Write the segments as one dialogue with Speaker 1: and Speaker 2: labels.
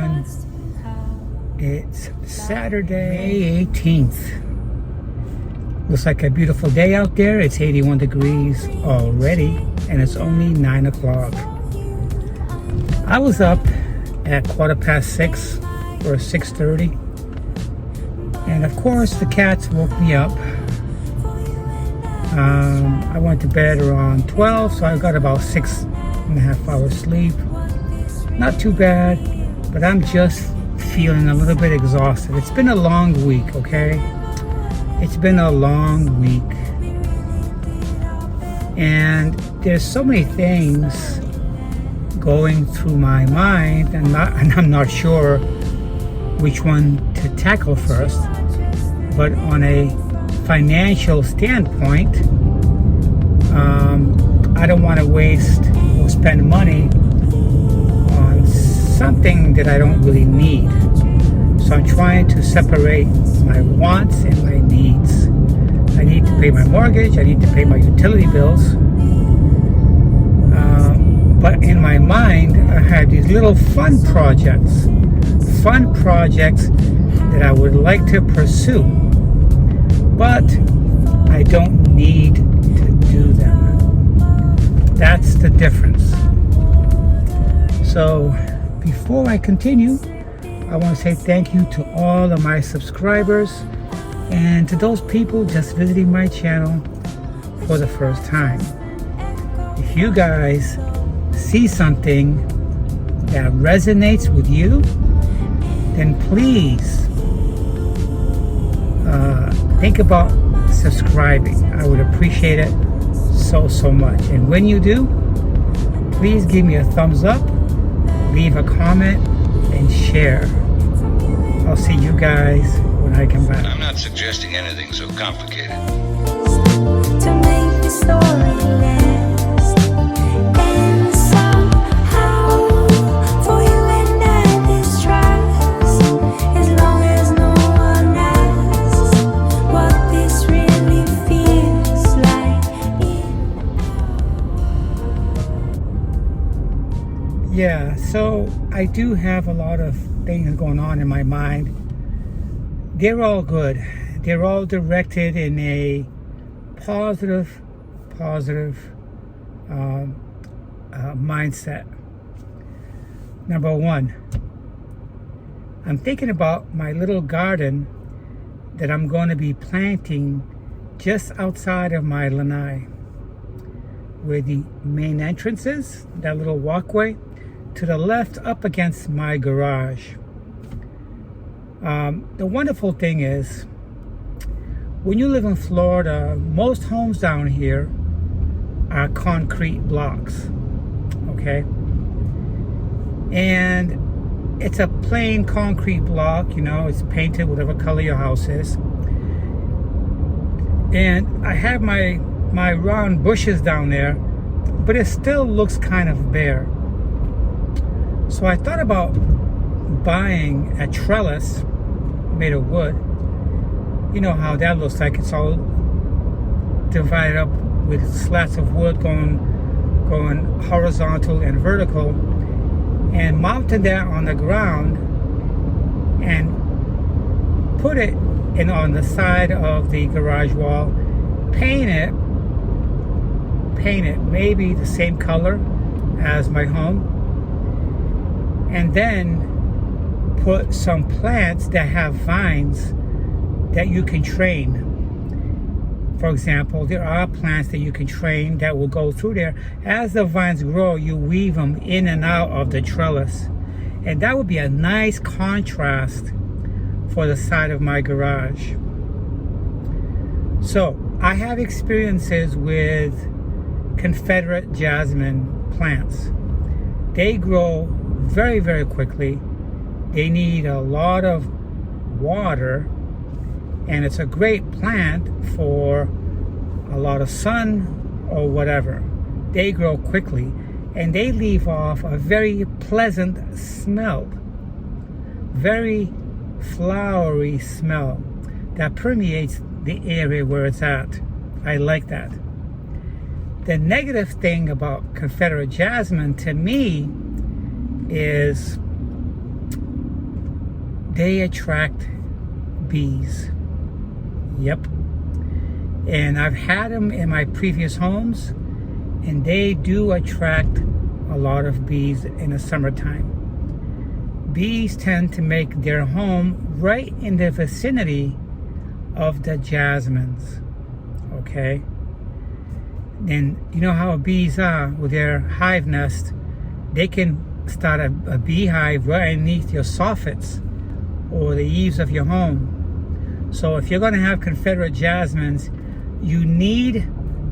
Speaker 1: everyone. It's Saturday, May 18th. Looks like a beautiful day out there. It's 81 degrees already, and it's only 9 o'clock. I was up at 6:15 or 6:30, and of course the cats woke me up. I went to bed around 12, so I got about 6.5 hours sleep. Not too bad, but I'm just feeling a little bit exhausted. It's been a long week, okay? It's been a long week. And there's so many things going through my mind, and I'm not sure which one to tackle first. But on a financial standpoint, I don't want to waste or spend money on something that I don't really need. So I'm trying to separate my wants and my needs. I need to pay my mortgage, I need to pay my utility bills. But in my mind, I have these little fun projects that I would like to pursue, but I don't need to do them. That's the difference. So before I continue, I want to say thank you to all of my subscribers and to those people just visiting my channel for the first time. If you guys see something that resonates with you, then please think about subscribing. I would appreciate it so much. And when you do, please give me a thumbs up, leave a comment, and share. I'll see you guys when I come back.
Speaker 2: I'm not suggesting anything so complicated.
Speaker 3: To make the story last, and somehow for you and I this trust, as long as no one asks what this really feels like.
Speaker 1: Yeah, so I do have a lot of things going on in my mind. They're all good. They're all directed in a positive mindset. Number one, I'm thinking about my little garden that I'm going to be planting just outside of my lanai, where the main entrance is, that little walkway. To the left, up against my garage. The wonderful thing is, when you live in Florida, most homes down here are concrete blocks, okay? And it's a plain concrete block, you know, it's painted whatever color your house is. And I have my round bushes down there, but it still looks kind of bare. So I thought about buying a trellis made of wood. You know how that looks like. It's all divided up with slats of wood going horizontal and vertical, and mounted that on the ground and put it in on the side of the garage wall. Paint it maybe the same color as my home. And then put some plants that have vines that you can train. For example, there are plants that you can train that will go through there. As the vines grow, you weave them in and out of the trellis. And that would be a nice contrast for the side of my garage. So, I have experiences with Confederate jasmine plants. They grow very quickly. They need a lot of water, and it's a great plant for a lot of sun or whatever. They grow quickly, and they leave off a very pleasant smell, very flowery smell that permeates the area where it's at. I like that. The negative thing about Confederate jasmine to me is they attract bees. Yep. And I've had them in my previous homes, and they do attract a lot of bees in the summertime. Bees tend to make their home right in the vicinity of the jasmines. Okay? And you know how bees are with their hive nest. They can start a beehive right underneath your soffits or the eaves of your home. So if you're going to have Confederate jasmines, you need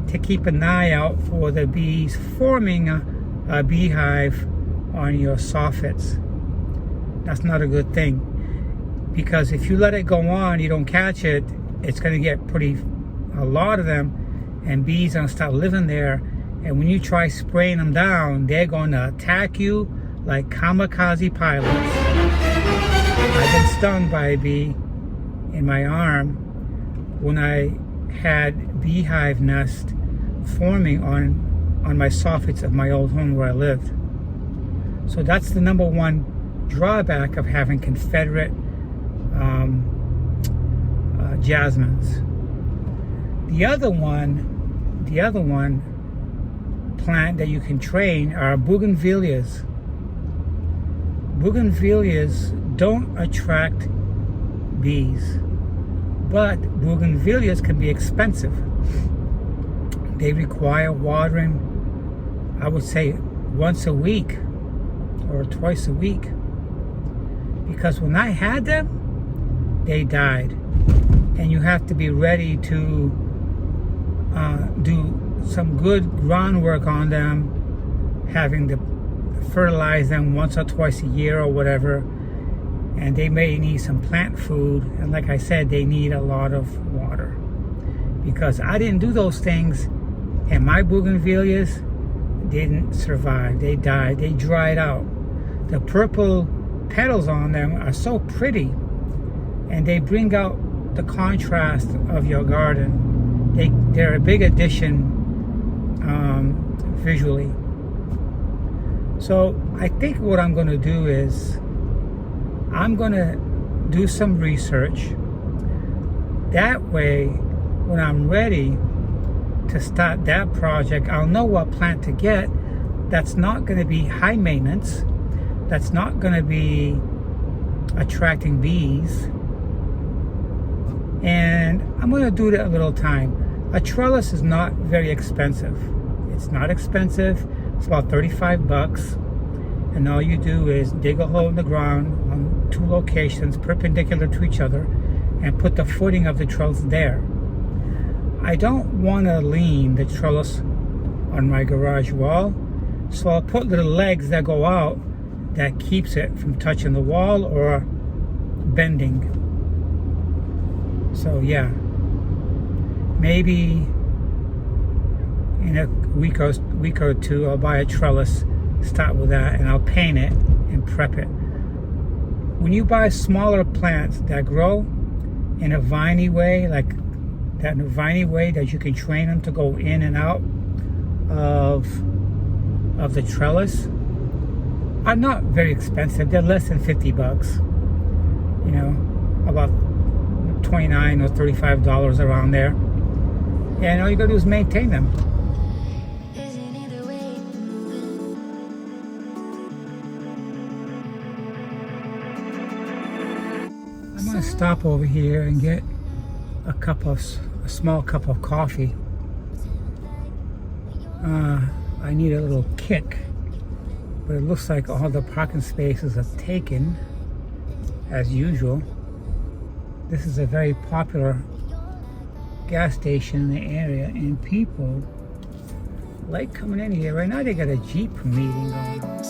Speaker 1: to keep an eye out for the bees forming a beehive on your soffits. That's not a good thing, because if you let it go on, you don't catch it, it's going to get a lot of them, and bees are going to start living there. And when you try spraying them down, they're going to attack you like kamikaze pilots. I've been stung by a bee in my arm when I had beehive nest forming on my soffits of my old home where I lived. So that's the number one drawback of having Confederate jasmines. The other one plant that you can train are bougainvilleas. Bougainvilleas don't attract bees, but bougainvilleas can be expensive. They require watering, I would say, once a week or twice a week. Because when I had them, they died. And you have to be ready to do some good groundwork on them, having to fertilize them once or twice a year or whatever. And they may need some plant food. And like I said, they need a lot of water. Because I didn't do those things, and my bougainvilleas didn't survive. They died. They dried out. The purple petals on them are so pretty, and they bring out the contrast of your garden. They're a big addition visually. So I think what I'm going to do is I'm going to do some research. That way, when I'm ready to start that project, I'll know what plant to get that's not going to be high maintenance, that's not going to be attracting bees, and I'm going to do it at a little time. A trellis is not very expensive. It's not expensive. It's about 35 bucks. And all you do is dig a hole in the ground on 2 locations perpendicular to each other and put the footing of the trellis there. I don't want to lean the trellis on my garage wall, so I'll put little legs that go out that keeps it from touching the wall or bending. So yeah, maybe in a week or two I'll buy a trellis, start with that, and I'll paint it and prep it. When you buy smaller plants that grow in a viney way, like that, in a viney way that you can train them to go in and out of the trellis, are not very expensive. They're less than 50 bucks. You know, about $29 or $35 around there. And all you gotta do is maintain them. I'm gonna stop over here and get a small cup of coffee. I need a little kick, but it looks like all the parking spaces are taken as usual. This is a very popular gas station in the area, and people like coming in here. Right now they got a Jeep meeting going on.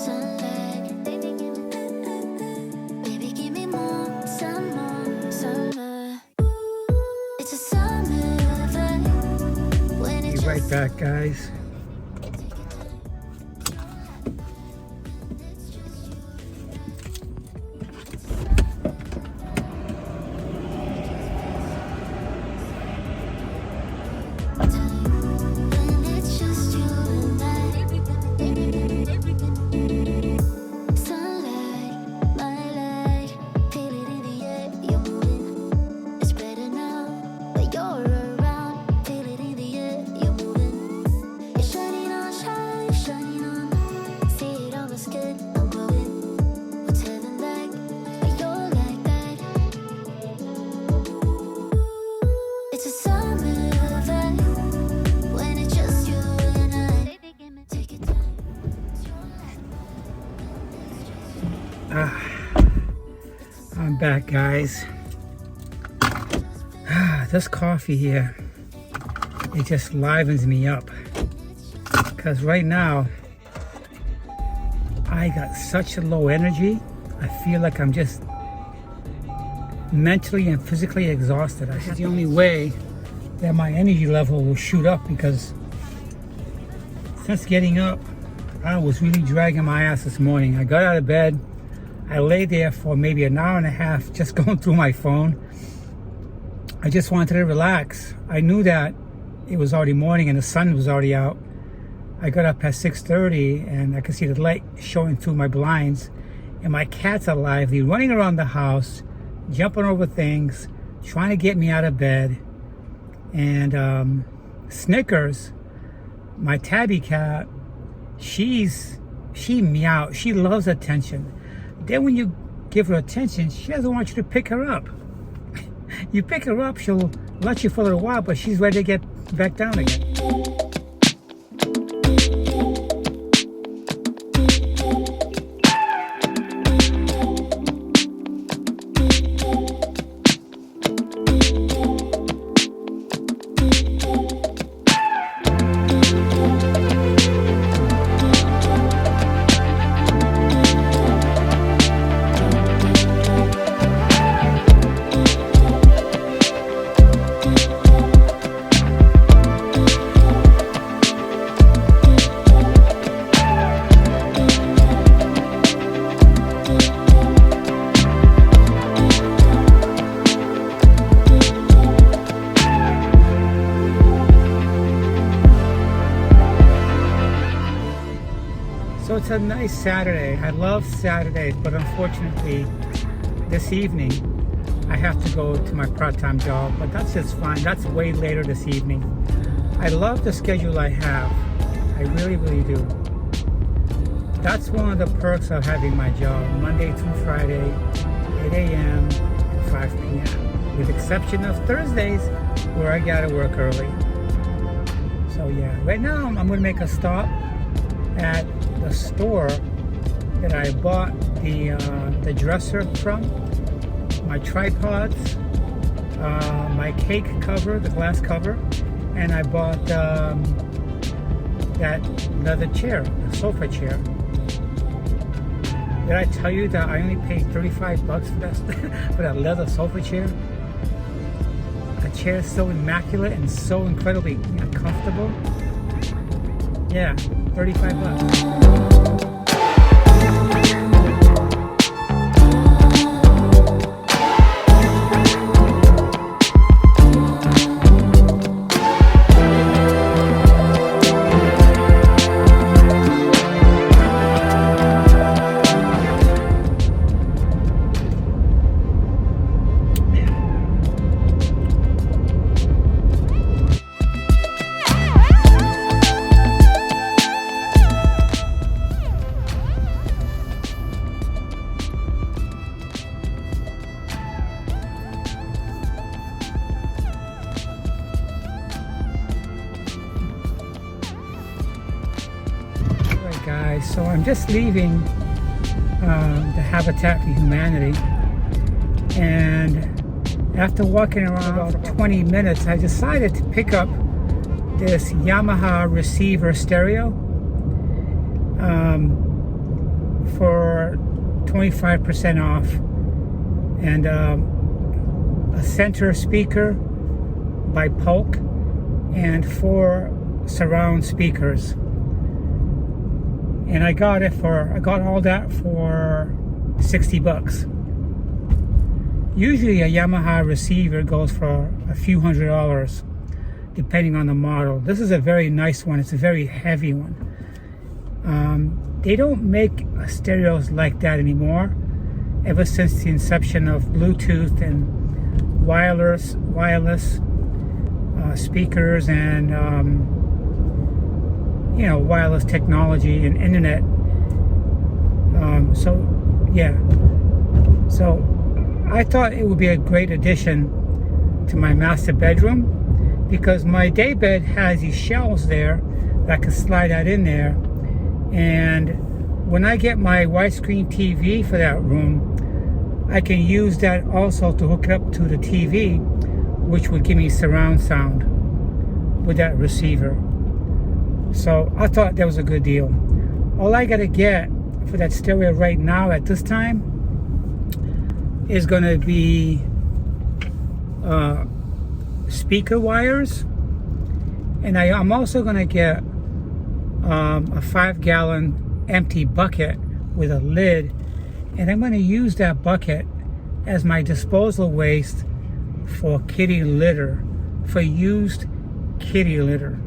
Speaker 1: Be right back, guys. I'm back, guys. This coffee here, it just livens me up. Because right now, I got such a low energy. I feel like I'm just mentally and physically exhausted. This is the only way that my energy level will shoot up, because since getting up, I was really dragging my ass this morning. I got out of bed. I lay there for maybe an hour and a half just going through my phone. I just wanted to relax. I knew that it was already morning and the sun was already out. I got up at 6:30 and I could see the light showing through my blinds. And my cats are lively, running around the house, jumping over things, trying to get me out of bed. And Snickers, my tabby cat, she meows. She loves attention. Then when you give her attention, she doesn't want you to pick her up. You pick her up, she'll let you for a little while, but she's ready to get back down again. So it's a nice Saturday. I love Saturdays, but unfortunately, this evening, I have to go to my part-time job, but that's just fine. That's way later this evening. I love the schedule I have. I really, really do. That's one of the perks of having my job, Monday through Friday, 8 a.m. to 5 p.m., with exception of Thursdays, where I gotta work early. So yeah, right now I'm gonna make a stop at the store that I bought the dresser from, my tripods, my cake cover, the glass cover, and I bought that leather chair, the sofa chair. Did I tell you that I only paid $35 for that for that leather sofa chair? A chair is so immaculate and so incredibly comfortable. Yeah, $35. Guys, so I'm just leaving the Habitat for Humanity, and after walking around about 20 minutes, I decided to pick up this Yamaha receiver stereo for 25% off, and a center speaker by Polk, and 4 surround speakers. And I got all that for $60. Usually a Yamaha receiver goes for a few $100s, depending on the model. This is a very nice one. It's a very heavy one. They don't make stereos like that anymore. Ever since the inception of Bluetooth and wireless speakers and wireless technology and internet. So I thought it would be a great addition to my master bedroom, because my day bed has these shelves there that I can slide that in there. And when I get my widescreen TV for that room, I can use that also to hook it up to the TV, which would give me surround sound with that receiver. So I thought that was a good deal. All I gotta get for that stereo right now at this time is gonna be speaker wires, and I'm also gonna get a 5-gallon empty bucket with a lid, and I'm gonna use that bucket as my disposal waste for kitty litter, for used kitty litter.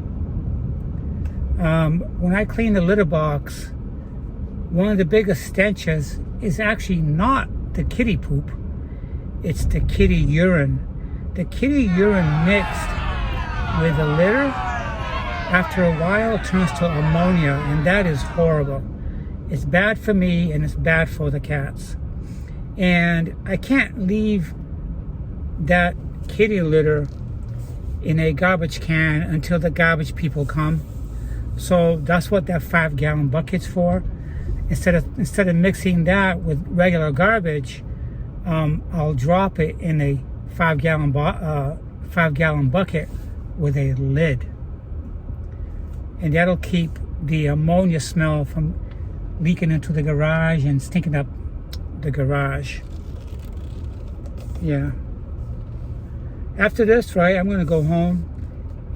Speaker 1: When I clean the litter box, one of the biggest stenches is actually not the kitty poop, it's the kitty urine. The kitty urine mixed with the litter, after a while, turns to ammonia, and that is horrible. It's bad for me, and it's bad for the cats. And I can't leave that kitty litter in a garbage can until the garbage people come. So that's what that 5-gallon bucket's for. Instead of mixing that with regular garbage, I'll drop it in a 5-gallon bucket with a lid, and that'll keep the ammonia smell from leaking into the garage and stinking up the garage. Yeah. After this, right, I'm gonna go home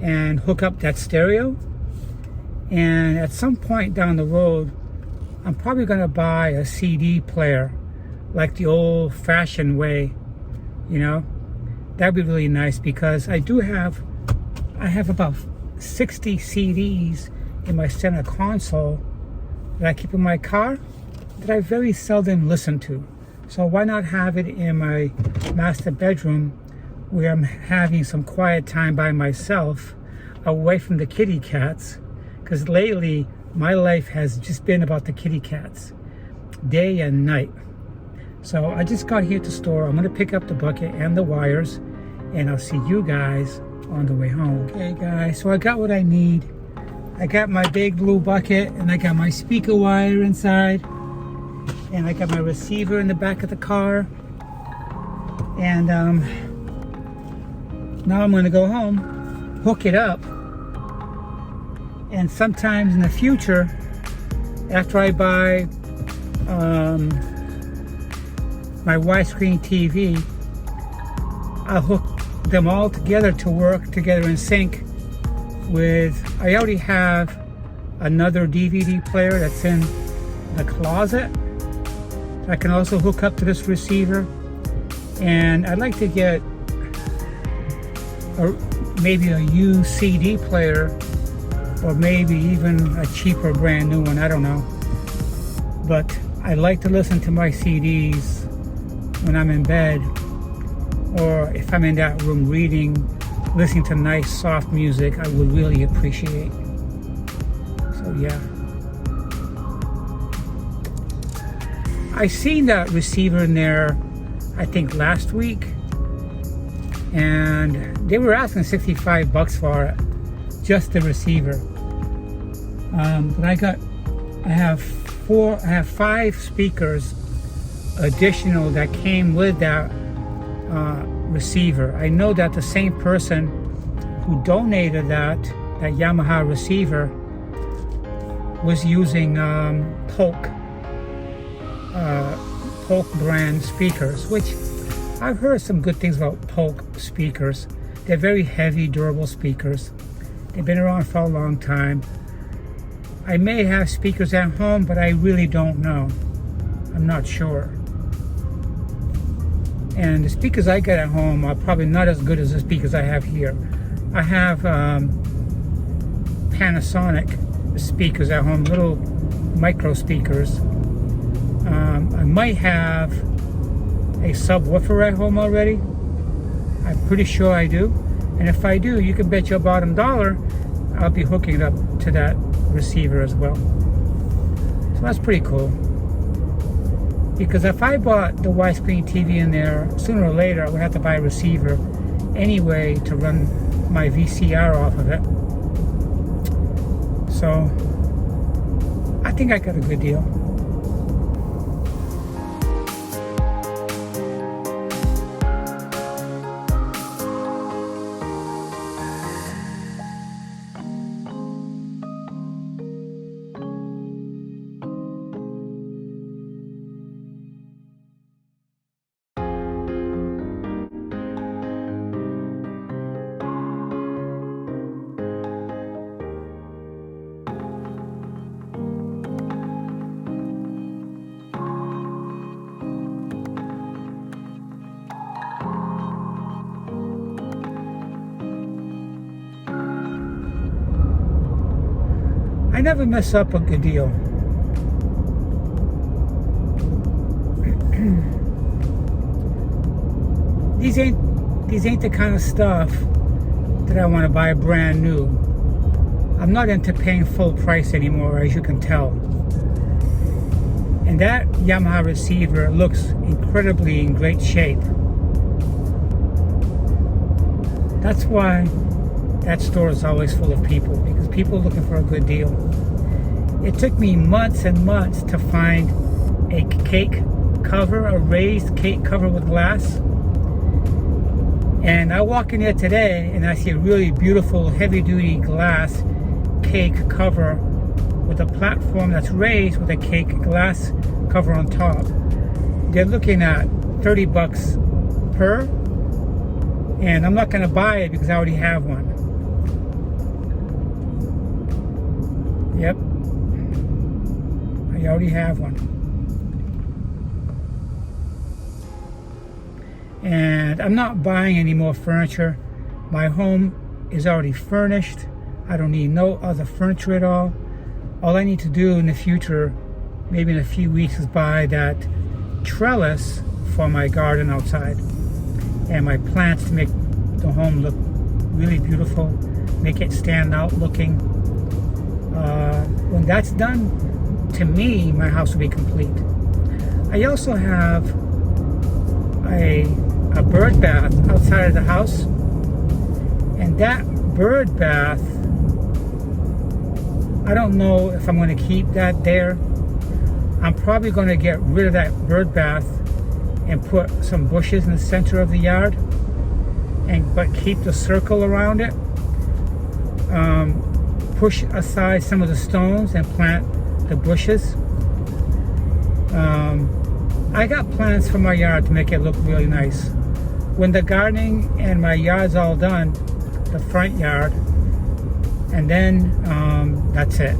Speaker 1: and hook up that stereo, and at some point down the road, I'm probably gonna buy a CD player, like the old-fashioned way, you know. That'd be really nice, because I have about 60 CDs in my center console that I keep in my car that I very seldom listen to. So why not have it in my master bedroom, where I'm having some quiet time by myself, away from the kitty cats, because lately my life has just been about the kitty cats, day and night. So I just got here at the store. I'm gonna pick up the bucket and the wires, and I'll see you guys on the way home. Okay guys, so I got what I need. I got my big blue bucket, and I got my speaker wire inside, and I got my receiver in the back of the car, and now I'm gonna go home, hook it up, and sometimes in the future, after I buy my widescreen TV, I'll hook them all together to work together in sync with, I already have another DVD player that's in the closet. I can also hook up to this receiver, and I'd like to get maybe a used CD player, or maybe even a cheaper brand new one, I don't know. But I like to listen to my CDs when I'm in bed, or if I'm in that room reading, listening to nice soft music, I would really appreciate. So yeah. I seen that receiver in there, I think last week, and they were asking $65 for it, just the receiver. But I have 5 speakers additional that came with that receiver. I know that the same person who donated that Yamaha receiver was using Polk brand speakers, which I've heard some good things about Polk speakers. They're very heavy, durable speakers. They've been around for a long time. I may have speakers at home, but I really don't know. I'm not sure. And the speakers I get at home are probably not as good as the speakers I have here. I have Panasonic speakers at home, little micro speakers. I might have a subwoofer at home already. I'm pretty sure I do. And if I do, you can bet your bottom dollar I'll be hooking it up to that receiver as well. So that's pretty cool. Because if I bought the widescreen TV in there, sooner or later I would have to buy a receiver anyway to run my VCR off of it. So I think I got a good deal. I never mess up a good deal. These ain't the kind of stuff that I want to buy brand new. I'm not into paying full price anymore, as you can tell. And that Yamaha receiver looks incredibly in great shape. That's why that store is always full of people, because people are looking for a good deal. It took me months and months to find a cake cover, a raised cake cover with glass. And I walk in there today and I see a really beautiful heavy-duty glass cake cover with a platform that's raised with a cake glass cover on top. They're looking at $30 per, and I'm not going to buy it because I already have one. Yep, I already have one. And I'm not buying any more furniture. My home is already furnished. I don't need no other furniture at all. All I need to do in the future, maybe in a few weeks, is buy that trellis for my garden outside and my plants to make the home look really beautiful, make it stand out looking. When that's done, to me, my house will be complete. I also have a bird bath outside of the house, and that bird bath, I don't know if I'm going to keep that there. I'm probably going to get rid of that bird bath and put some bushes in the center of the yard, but keep the circle around it. Push aside some of the stones and plant the bushes. I got plans for my yard to make it look really nice. When the gardening and my yard's all done, the front yard, and then that's it.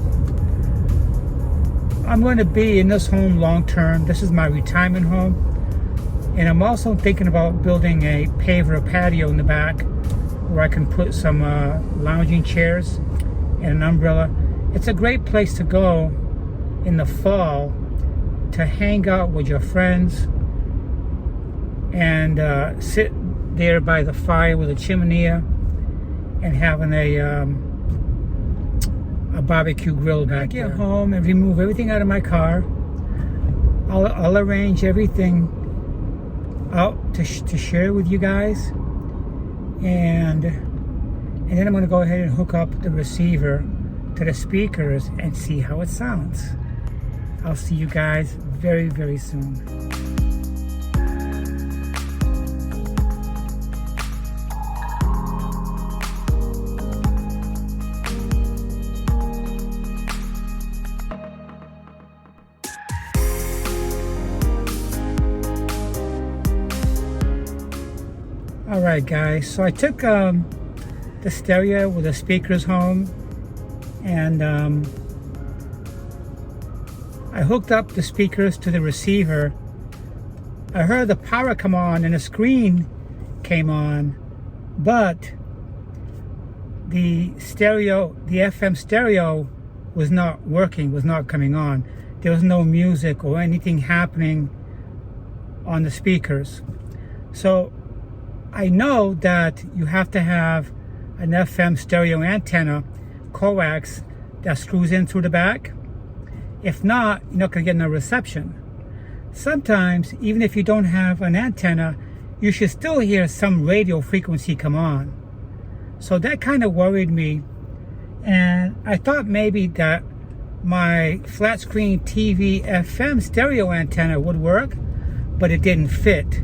Speaker 1: I'm going to be in this home long term. This is my retirement home, and I'm also thinking about building a paver patio in the back where I can put some lounging chairs and an umbrella. It's a great place to go in the fall to hang out with your friends and sit there by the fire with a chimney and having a barbecue grill back there. Get home and remove everything out of my car. I'll arrange everything out to share with you guys, and then I'm going to go ahead and hook up the receiver to the speakers and see how it sounds. I'll see you guys very, very soon. Alright guys, so I took the stereo with the speakers home, and I hooked up the speakers to the receiver. I heard the power come on and the screen came on, but the stereo, the FM stereo was not working, was not coming on. There was no music or anything happening on the speakers. So I know that you have to have an FM stereo antenna, coax, that screws in through the back. If not, you're not going to get no reception. Sometimes, even if you don't have an antenna, you should still hear some radio frequency come on. So that kind of worried me. And I thought maybe that my flat screen TV FM stereo antenna would work, but it didn't fit.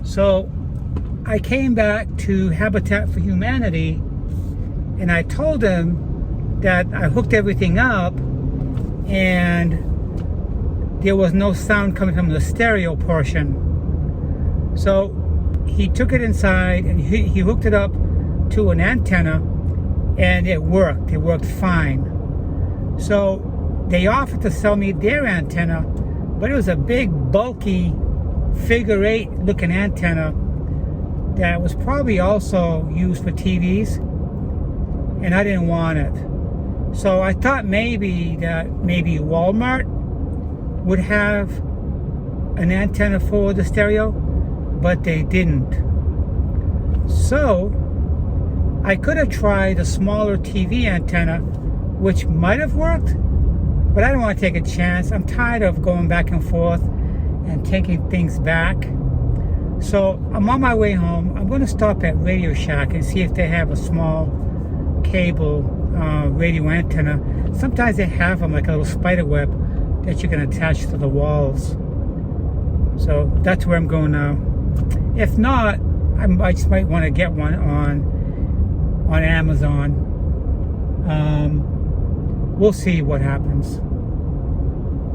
Speaker 1: So I came back to Habitat for Humanity and I told them that I hooked everything up and there was no sound coming from the stereo portion. So he took it inside and he hooked it up to an antenna, and it worked. It worked fine. So they offered to sell me their antenna, but it was a big, bulky, figure 8 looking antenna that was probably also used for TVs, and I didn't want it. So I thought maybe Walmart would have an antenna for the stereo, but they didn't. So I could have tried a smaller TV antenna, which might have worked, but I don't want to take a chance. I'm tired of going back and forth and taking things back. So I'm on my way home. I'm going to stop at Radio Shack and see if they have a small cable radio antenna. Sometimes they have them like a little spider web that you can attach to the walls. So that's where I'm going now. If not, I just might want to get one on Amazon. We'll see what happens.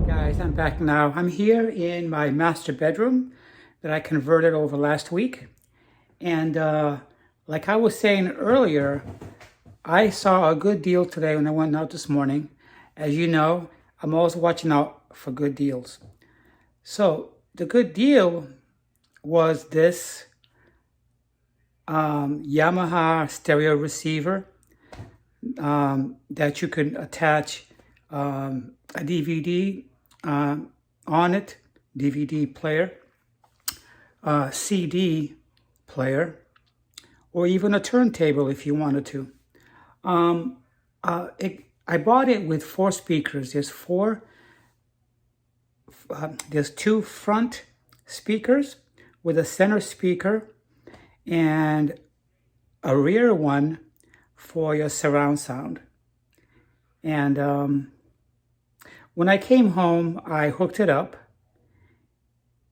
Speaker 1: Guys, I'm back now. I'm here in my master bedroom that I converted over last week. And like I was saying earlier, I saw a good deal today when I went out this morning. As you know, I'm always watching out for good deals. So the good deal was this Yamaha stereo receiver that you can attach a DVD on it, DVD player, CD player, or even a turntable if you wanted to. I bought it with 4 speakers. There's 2 front speakers with a center speaker and a rear one for your surround sound. And when I came home, I hooked it up,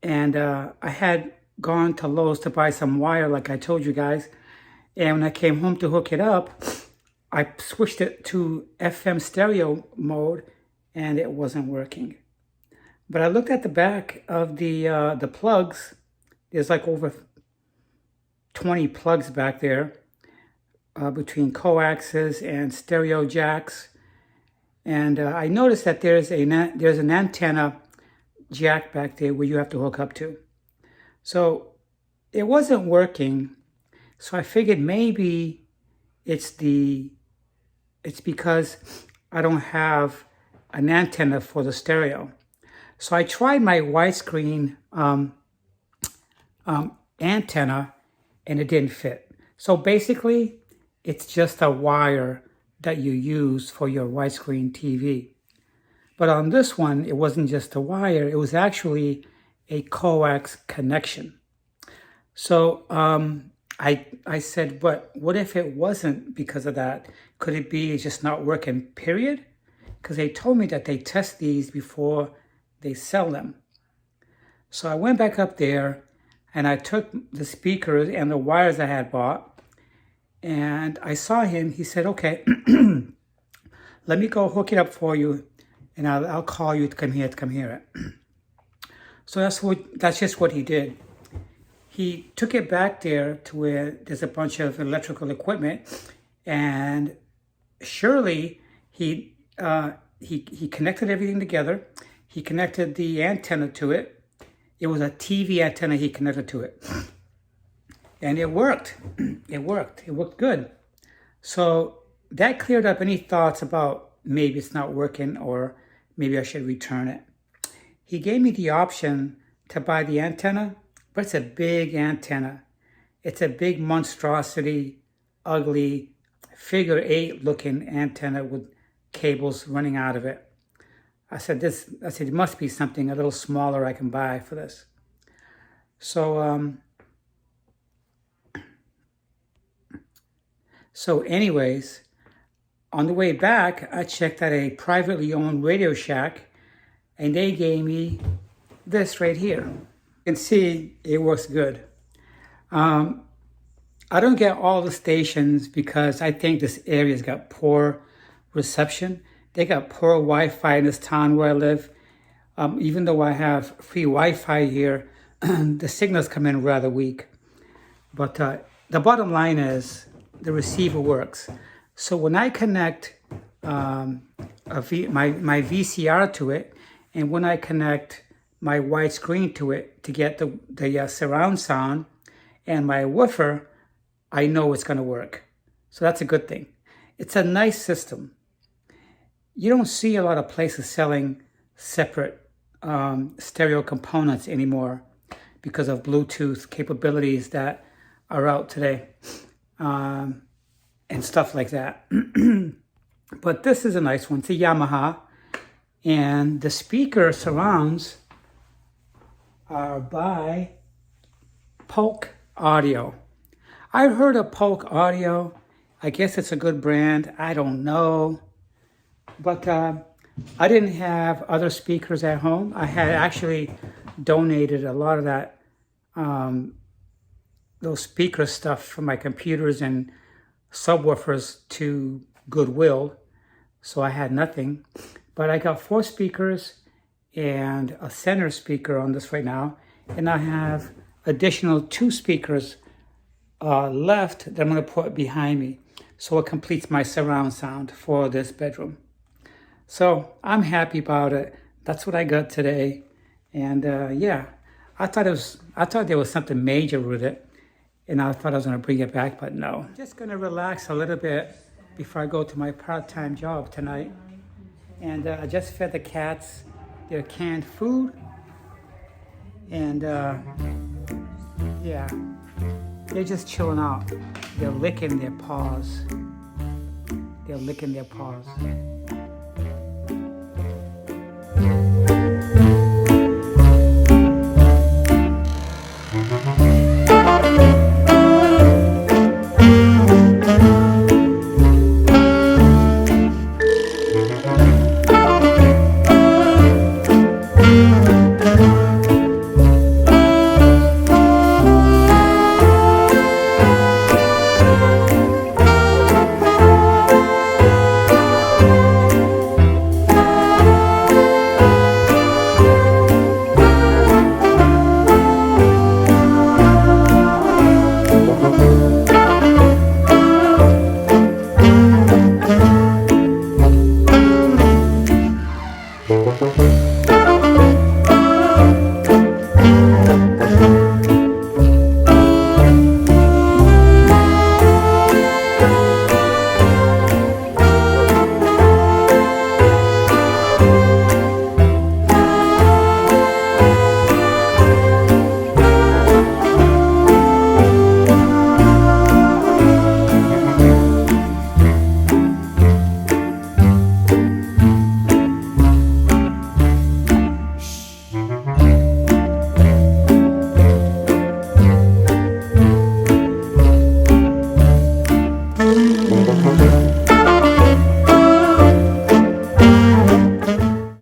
Speaker 1: and I had gone to Lowe's to buy some wire like I told you guys. And when I came home to hook it up, I switched it to FM stereo mode and it wasn't working. But I looked at the back of the plugs. There's like over 20 plugs back there between coaxes and stereo jacks. And I noticed that there's an antenna jack back there where you have to hook up to. So it wasn't working. So I figured maybe it's because I don't have an antenna for the stereo. So I tried my widescreen antenna and it didn't fit. So basically, it's just a wire that you use for your widescreen TV. But on this one, it wasn't just a wire, it was actually a coax connection. So I said, but what if it wasn't because of that? Could it be it's just not working, period? Because they told me that they test these before they sell them. So I went back up there and I took the speakers and the wires I had bought, and I saw him. He said, okay, let me go hook it up for you, and I'll call you to come here. So that's just what he did. He took it back there to where there's a bunch of electrical equipment, and surely he connected everything together. He connected the antenna to it. It was a TV antenna he connected to it. And it worked. It worked good. So that cleared up any thoughts about maybe it's not working or maybe I should return it. He gave me the option to buy the antenna, but it's a big antenna. It's a big monstrosity, ugly, figure 8 looking antenna with cables running out of it. I said, it must be something a little smaller I can buy for this. So anyways, on the way back, I checked at a privately owned Radio Shack, and they gave me this right here. You can see it works good. I don't get all the stations because I think this area's got poor reception. They got poor Wi-Fi in this town where I live. Even though I have free Wi-Fi here, the signals come in rather weak. But the bottom line is the receiver works. So when I connect my VCR to it, and when I connect my widescreen to it to get the surround sound and my woofer, I know it's going to work. So that's a good thing. It's a nice system. you don't see a lot of places selling separate stereo components anymore because of Bluetooth capabilities that are out today, and stuff like that. But this is a nice one. It's a Yamaha, and the speaker surrounds are by Polk Audio. I've heard of Polk Audio. I guess it's a good brand. I don't know. But I didn't have other speakers at home. I had actually donated a lot of that, those speaker stuff for my computers and subwoofers to Goodwill. So I had nothing. But I got 4 speakers and a center speaker on this right now. And I have additional 2 speakers left that I'm going to put behind me. So it completes my surround sound for this bedroom. So I'm happy about it. That's what I got today. And yeah, I thought there was something major with it. And I thought I was going to bring it back, but no. Just going to relax a little bit before I go to my part-time job tonight. And I just fed the cats their canned food. And yeah, they're just chilling out. They're licking their paws. They're licking their paws.